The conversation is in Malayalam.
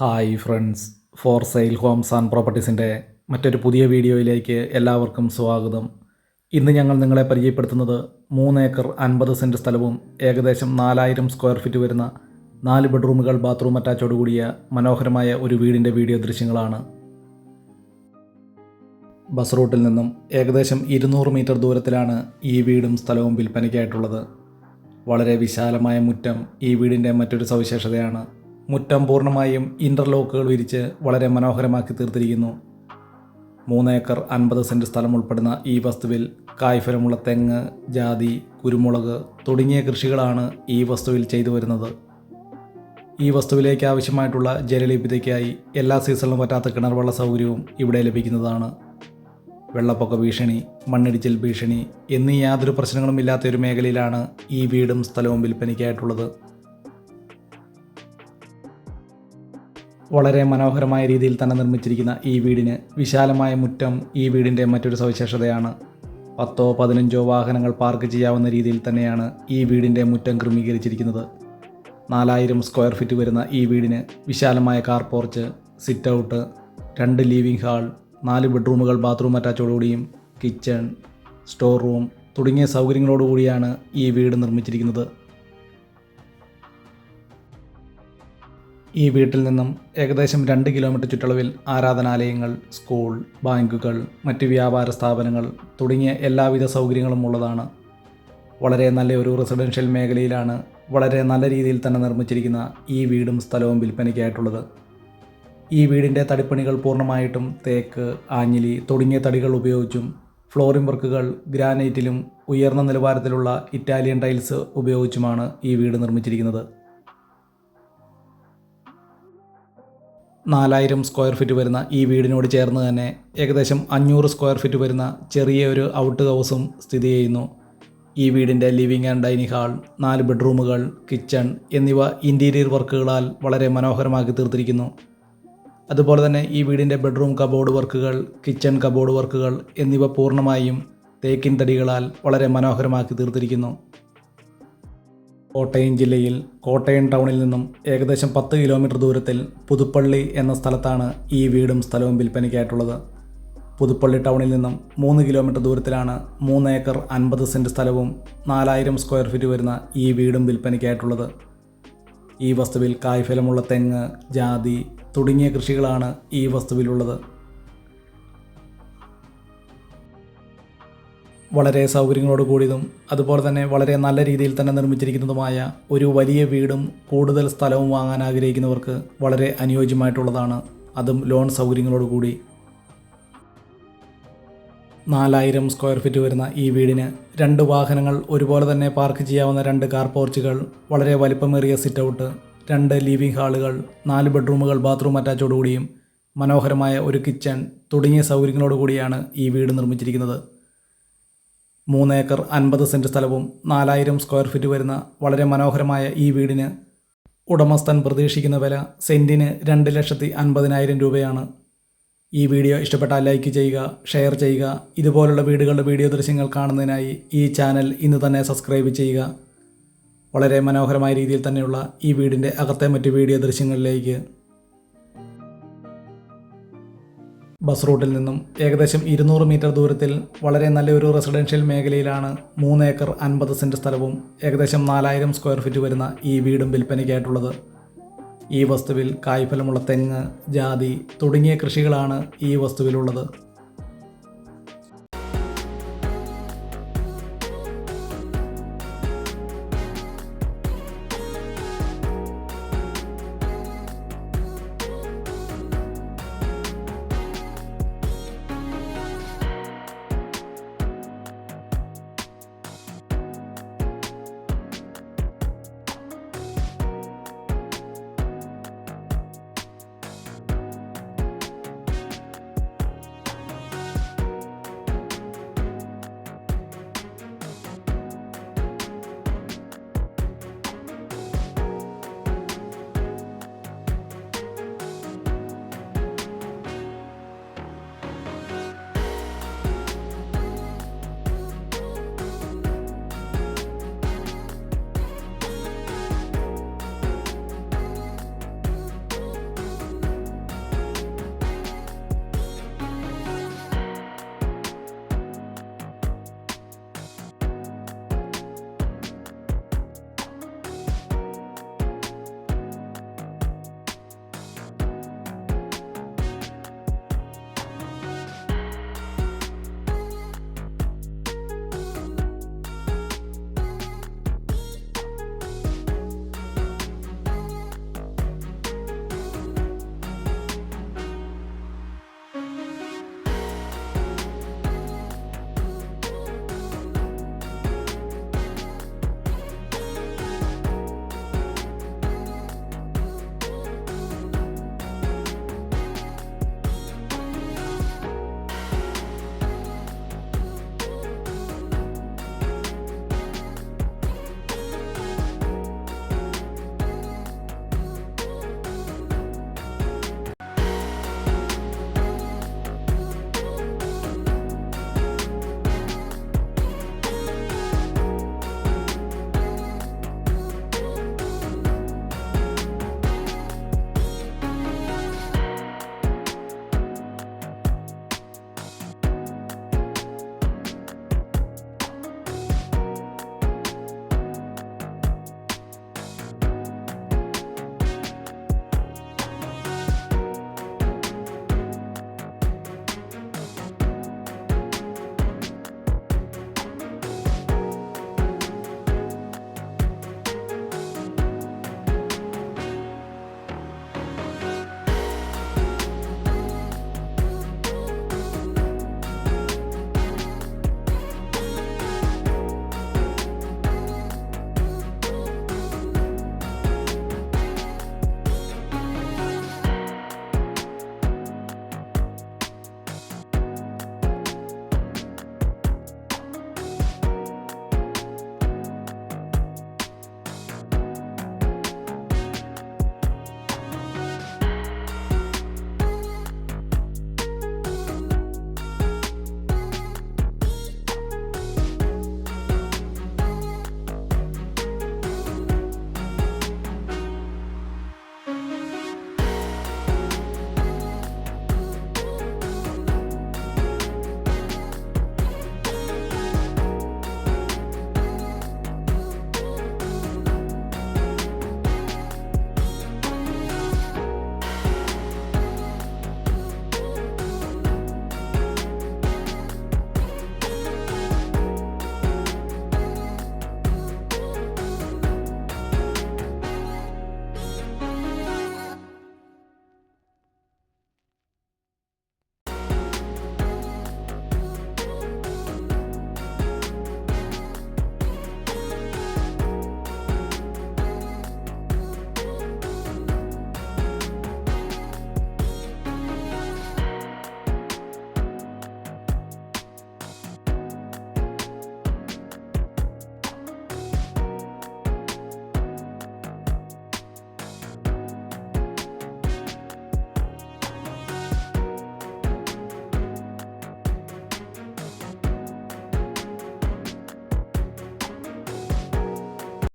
Hi friends, for sale homes and പ്രോപ്പർട്ടീസിൻ്റെ മറ്റൊരു പുതിയ വീഡിയോയിലേക്ക് എല്ലാവർക്കും സ്വാഗതം. ഇന്ന് ഞങ്ങൾ നിങ്ങളെ പരിചയപ്പെടുത്തുന്നത് 3 ഏക്കർ 50 സെൻറ്റ് സ്ഥലവും ഏകദേശം 4000 സ്ക്വയർ ഫീറ്റ് വരുന്ന 4 ബെഡ്റൂമുകൾ ബാത്റൂം അറ്റാച്ചോടുകൂടിയ മനോഹരമായ ഒരു വീടിൻ്റെ വീഡിയോ ദൃശ്യങ്ങളാണ്. ബസ് റൂട്ടിൽ നിന്നും ഏകദേശം 200 മീറ്റർ ദൂരത്തിലാണ് ഈ വീടും സ്ഥലവും വിൽപ്പനയ്ക്കായിട്ടുള്ളത്. വളരെ വിശാലമായ മുറ്റം ഈ വീടിൻ്റെ മറ്റൊരു സവിശേഷതയാണ്. മുറ്റം പൂർണ്ണമായും ഇൻ്റർലോക്കുകൾ വിരിച്ച് വളരെ മനോഹരമാക്കി തീർത്തിരിക്കുന്നു. 3 ഏക്കർ 50 സെൻറ്റ് സ്ഥലം ഉൾപ്പെടുന്ന ഈ വസ്തുവിൽ കായ്ഫലമുള്ള തെങ്ങ്, ജാതി, കുരുമുളക് തുടങ്ങിയ കൃഷികളാണ് ഈ വസ്തുവിൽ ചെയ്തു വരുന്നത്. ഈ വസ്തുവിലേക്ക് ആവശ്യമായിട്ടുള്ള ജലലഭ്യതയ്ക്കായി എല്ലാ സീസണിലും പറ്റാത്ത കിണർവെള്ള സൗകര്യവും ഇവിടെ ലഭിക്കുന്നതാണ്. വെള്ളപ്പൊക്ക ഭീഷണി, മണ്ണിടിച്ചിൽ ഭീഷണി എന്നീ യാതൊരു പ്രശ്നങ്ങളും ഇല്ലാത്ത ഒരു മേഖലയിലാണ് ഈ വീടും സ്ഥലവും വിൽപ്പനയ്ക്കായിട്ടുള്ളത്. വളരെ മനോഹരമായ രീതിയിൽ തന്നെ നിർമ്മിച്ചിരിക്കുന്ന ഈ വീടിന് വിശാലമായ മുറ്റം ഈ വീടിൻ്റെ മറ്റൊരു സവിശേഷതയാണ്. 10-15 വാഹനങ്ങൾ പാർക്ക് ചെയ്യാവുന്ന രീതിയിൽ തന്നെയാണ് ഈ വീടിൻ്റെ മുറ്റം ക്രമീകരിച്ചിരിക്കുന്നത്. 4000 സ്ക്വയർ ഫീറ്റ് വരുന്ന ഈ വീടിന് വിശാലമായ car porch, sit out, 2 living hall, 4 ബെഡ്റൂമുകൾ ബാത്റൂം അറ്റാച്ചോടുകൂടിയും കിച്ചൺ, സ്റ്റോർ റൂം തുടങ്ങിയ സൗകര്യങ്ങളോടുകൂടിയാണ് ഈ വീട് നിർമ്മിച്ചിരിക്കുന്നത്. ഈ വീട്ടിൽ നിന്നും ഏകദേശം 2 കിലോമീറ്റർ ചുറ്റളവിൽ ആരാധനാലയങ്ങൾ, സ്കൂൾ, ബാങ്കുകൾ, മറ്റ് വ്യാപാര സ്ഥാപനങ്ങൾ തുടങ്ങിയ എല്ലാവിധ സൗകര്യങ്ങളും ഉള്ളതാണ്. വളരെ നല്ലൊരു റെസിഡൻഷ്യൽ മേഖലയിലാണ് വളരെ നല്ല രീതിയിൽ തന്നെ നിർമ്മിച്ചിരിക്കുന്ന ഈ വീടും സ്ഥലവും വിൽപ്പനയ്ക്കായിട്ടുള്ളത്. ഈ വീടിൻ്റെ തടിപ്പണികൾ പൂർണ്ണമായിട്ടും തേക്ക്, ആഞ്ഞിലി തുടങ്ങിയ തടികൾ ഉപയോഗിച്ചും ഫ്ലോറിംഗ് വർക്കുകൾ ഗ്രാനൈറ്റിലും ഉയർന്ന നിലവാരത്തിലുള്ള ഇറ്റാലിയൻ ടൈൽസ് ഉപയോഗിച്ചുമാണ് ഈ വീട് നിർമ്മിച്ചിരിക്കുന്നത്. 4000 സ്ക്വയർ ഫീറ്റ് വരുന്ന ഈ വീടിനോട് ചേർന്ന് തന്നെ ഏകദേശം 500 സ്ക്വയർ ഫീറ്റ് വരുന്ന ചെറിയ ഒരു ഔട്ട് ഹൗസും സ്ഥിതി ചെയ്യുന്നു. ഈ വീടിൻ്റെ ലിവിംഗ് ആൻഡ് ഡൈനിങ് ഹാൾ, 4 ബെഡ്റൂമുകൾ, കിച്ചൺ എന്നിവ ഇൻറ്റീരിയർ വർക്കുകളാൽ വളരെ മനോഹരമാക്കി തീർത്തിരിക്കുന്നു. അതുപോലെ തന്നെ ഈ വീടിൻ്റെ ബെഡ്റൂം കബോർഡ് വർക്കുകൾ, കിച്ചൺ കബോർഡ് വർക്കുകൾ എന്നിവ പൂർണ്ണമായും തേക്കിൻ തടികളാൽ വളരെ മനോഹരമാക്കി തീർത്തിരിക്കുന്നു. കോട്ടയം ജില്ലയിൽ കോട്ടയം ടൗണിൽ നിന്നും ഏകദേശം 10 കിലോമീറ്റർ ദൂരത്തിൽ പുതുപ്പള്ളി എന്ന സ്ഥലത്താണ് ഈ വീടും സ്ഥലവും വിൽപ്പനയ്ക്കായിട്ടുള്ളത്. പുതുപ്പള്ളി ടൗണിൽ നിന്നും 3 കിലോമീറ്റർ ദൂരത്തിലാണ് 3 ഏക്കർ 50 സെൻറ്റ് സ്ഥലവും 4000 സ്ക്വയർ ഫീറ്റ് വരുന്ന ഈ വീടും വിൽപ്പനയ്ക്കായിട്ടുള്ളത്. ഈ വസ്തുവിൽ കായ്ഫലമുള്ള തെങ്ങ്, ജാതി തുടങ്ങിയ കൃഷികളാണ് ഈ വസ്തുവിലുള്ളത്. വളരെ സൗകര്യങ്ങളോട് കൂടിയതും അതുപോലെ തന്നെ വളരെ നല്ല രീതിയിൽ തന്നെ നിർമ്മിച്ചിരിക്കുന്നതുമായ ഒരു വലിയ വീടും കൂടുതൽ സ്ഥലവും വാങ്ങാൻ ആഗ്രഹിക്കുന്നവർക്ക് വളരെ അനുയോജ്യമായിട്ടുള്ളതാണ്. അതും ലോൺ സൗകര്യങ്ങളോട് കൂടി. 4000 സ്ക്വയർ ഫീറ്റ് വരുന്ന ഈ വീടിന് 2 വാഹനങ്ങൾ ഒരുപോലെ തന്നെ പാർക്ക് ചെയ്യാവുന്ന 2 കാർ പോർച്ചുകൾ, വളരെ വലിപ്പമേറിയ സിറ്റ് ഔട്ട്, 2 ലിവിംഗ് ഹാളുകൾ, 4 ബെഡ്റൂമുകൾ ബാത്റൂം അറ്റാച്ചോടുകൂടിയും മനോഹരമായ ഒരു കിച്ചൺ തുടങ്ങിയ സൗകര്യങ്ങളോട് കൂടിയാണ് ഈ വീട് നിർമ്മിച്ചിരിക്കുന്നത്. 3 ഏക്കർ 50 സെൻറ്റ് സ്ഥലവും 4000 സ്ക്വയർ ഫീറ്റ് വരുന്ന വളരെ മനോഹരമായ ഈ വീടിന് ഉടമസ്ഥൻ പ്രതീക്ഷിക്കുന്ന വില സെൻറ്റിന് 2,50,000 രൂപയാണ്. ഈ വീഡിയോ ഇഷ്ടപ്പെട്ടാൽ ലൈക്ക് ചെയ്യുക, ഷെയർ ചെയ്യുക. ഇതുപോലുള്ള വീടുകളുടെ വീഡിയോ ദൃശ്യങ്ങൾ കാണുന്നതിനായി ഈ ചാനൽ ഇന്ന് തന്നെ സബ്സ്ക്രൈബ് ചെയ്യുക. വളരെ മനോഹരമായ രീതിയിൽ തന്നെയുള്ള ഈ വീടിൻ്റെ അകത്തെ മറ്റ് വീഡിയോ ദൃശ്യങ്ങളിലേക്ക്. ബസ് റൂട്ടിൽ നിന്നും ഏകദേശം 200 മീറ്റർ ദൂരത്തിൽ വളരെ നല്ലൊരു റെസിഡൻഷ്യൽ മേഖലയിലാണ് 3 ഏക്കർ 50 സെൻറ്റ് സ്ഥലവും ഏകദേശം 4000 സ്ക്വയർ ഫീറ്റ് വരുന്ന ഈ വീടും വിൽപ്പനയ്ക്കായിട്ടുള്ളത്. ഈ വസ്തുവിൽ കായ്ഫലമുള്ള തെങ്ങ്, ജാതി തുടങ്ങിയ കൃഷികളാണ് ഈ വസ്തുവിലുള്ളത്.